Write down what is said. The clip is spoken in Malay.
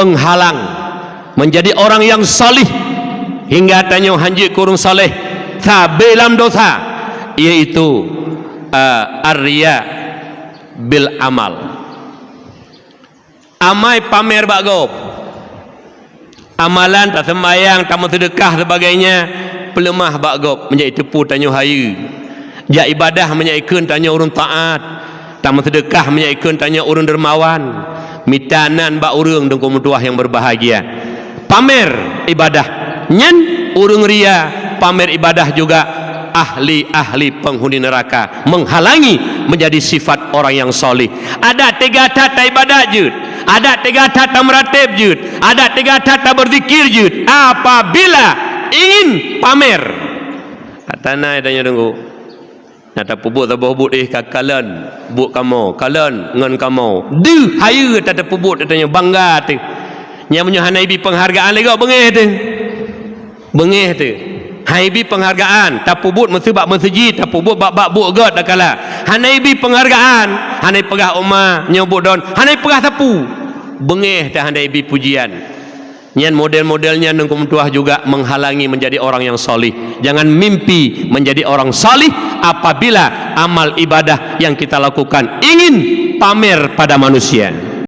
penghalang menjadi orang yang salih hingga tanya hanji kurung saleh belam dosa, yaitu ar-riya bil amal, amai pamer bagop, amalan tak sembahyang, tak sedekah sebagainya, pelemah bagop menjadi tepu tanya hayu, ja ibadah menyaikun tanya urun taat, tak sedekah menyaikun tanya urun dermawan, mitanan ba urang dengku mutuah yang berbahagia, pamer ibadah nyen urung ria, pamer ibadah juga ahli-ahli penghuni neraka, menghalangi menjadi sifat orang yang solih. Ada tiga tata ibadat jud, ada tiga tata meratib jud, ada tiga tata berzikir jud. Apabila ingin pamer, katana adanya dengku nata pubut tabah but kakalan buk kamu kalan ngan kamu de hayu tata pubut katanya bangga tu nya menyohanai penghargaan lagi bengeh tu, bengeh tu haibi penghargaan tak pubut mesebab masjid, tak pubut bak buk god dah kala hanaibi penghargaan, hanai pegah umah nyobut don, hanai pegah sapu bengeh dah hanaibi pujian. Nyan model-modelnya nengkum tuah juga menghalangi menjadi orang yang solih. Jangan mimpi menjadi orang solih apabila amal ibadah yang kita lakukan ingin pamer pada manusia.